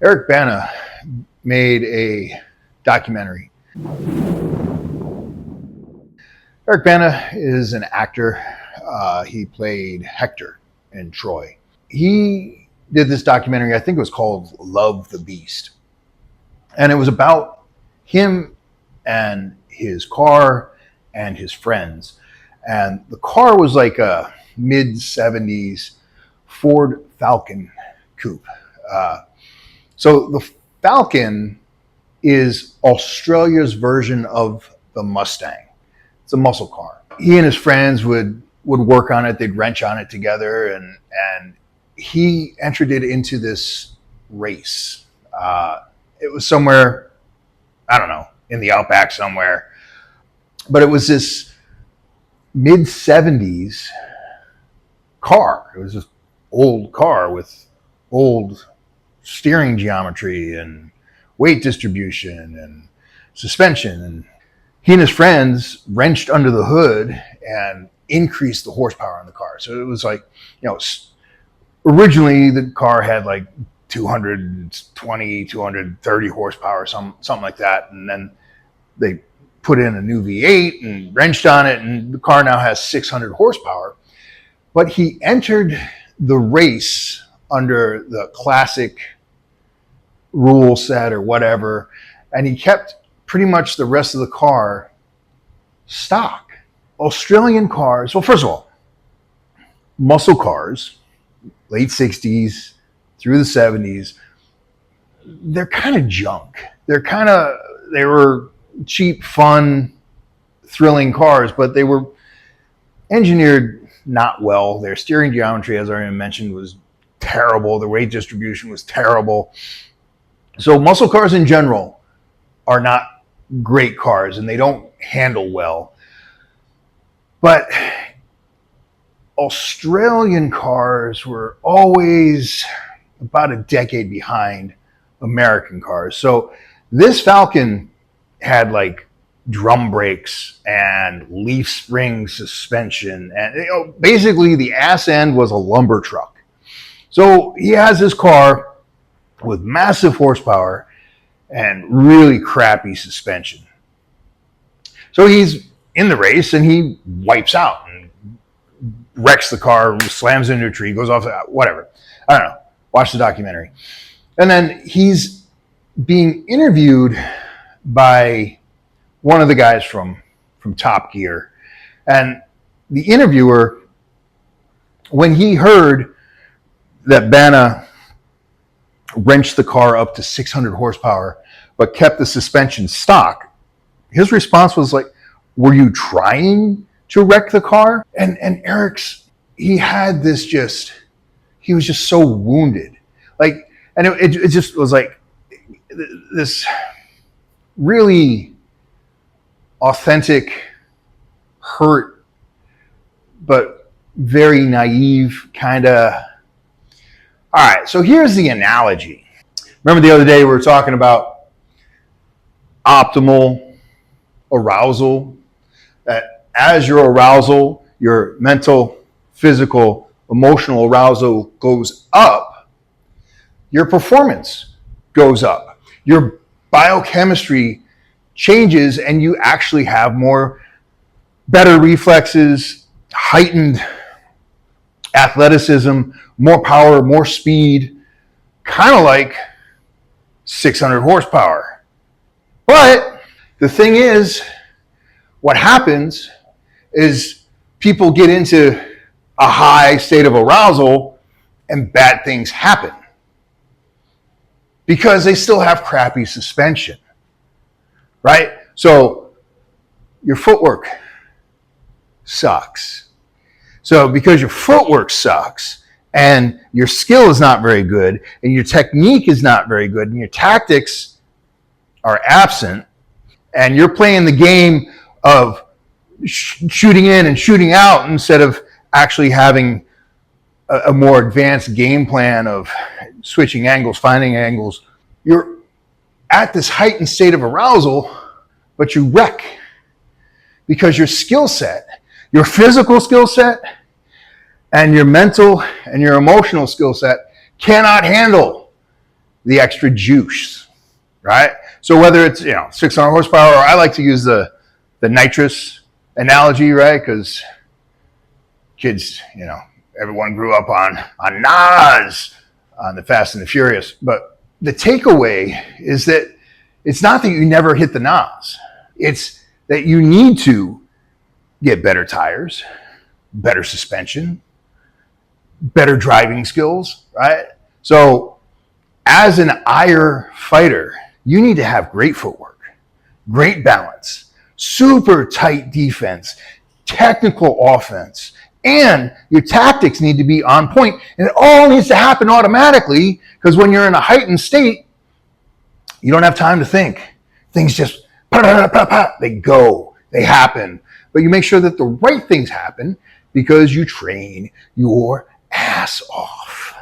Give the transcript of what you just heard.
Eric Bana made a documentary. Eric Bana is an actor. He played Hector in Troy. He did this documentary, I think it was called Love the Beast. And it was about him and his car and his friends. And the car was like a mid-70s Ford Falcon coupe. So the Falcon is Australia's version of the Mustang. It's a muscle car. He and his friends would work on it. They'd wrench on it together, and he entered it into this race. It was somewhere, I don't know, in the outback somewhere. But it was this mid-70s car. It was this old car with old steering geometry and weight distribution and suspension. And he and his friends wrenched under the hood and increased the horsepower on the car. So it was like, originally the car had like 220, 230 horsepower, something like that. And then they put in a new V8 and wrenched on it, and the car now has 600 horsepower. But he entered the race under the classic rule set or whatever, and he kept pretty much the rest of the car stock. Australian cars, well, first of all, muscle cars, late 60s through the 70s, they're kind of junk. They were cheap, fun, thrilling cars, but they were engineered not well. Their steering geometry, as I already mentioned, was terrible. The weight distribution was terrible. So muscle cars in general are not great cars, and they don't handle well. But Australian cars were always about a decade behind American cars. So this Falcon had like drum brakes and leaf spring suspension, and basically the ass end was a lumber truck. So he has this car with massive horsepower and really crappy suspension. So he's in the race and he wipes out and wrecks the car, slams into a tree, goes off, whatever. I don't know. Watch the documentary. And then he's being interviewed by one of the guys from Top Gear. And the interviewer, when he heard that Bana wrenched the car up to 600 horsepower, but kept the suspension stock, his response was like, "Were you trying to wreck the car?" And he had this he was just so wounded. Like, and it just was like this really authentic hurt, but very naive kind of. All right, so here's the analogy. Remember the other day we were talking about optimal arousal, that as your arousal, your mental, physical, emotional arousal goes up, your performance goes up. Your biochemistry changes and you actually have better reflexes, heightened athleticism, more power, more speed, kind of like 600 horsepower. But the thing is, what happens is people get into a high state of arousal and bad things happen because they still have crappy suspension, right? So your footwork sucks. So because your footwork sucks and your skill is not very good and your technique is not very good and your tactics are absent and you're playing the game of shooting in and shooting out instead of actually having a more advanced game plan of switching angles, finding angles, you're at this heightened state of arousal, but you wreck because your skill set, your physical skill set and your mental and your emotional skill set cannot handle the extra juice, right? So whether it's 600 horsepower, or I like to use the nitrous analogy, right? Because kids, everyone grew up on Nas, on the Fast and the Furious. But the takeaway is that it's not that you never hit the Nas. It's that you need to get better tires, better suspension, better driving skills, right? So as an EYR fighter, you need to have great footwork, great balance, super tight defense, technical offense, and your tactics need to be on point. And it all needs to happen automatically, because when you're in a heightened state, you don't have time to think. Things just, they go, they happen. But you make sure that the right things happen because you train your ass off.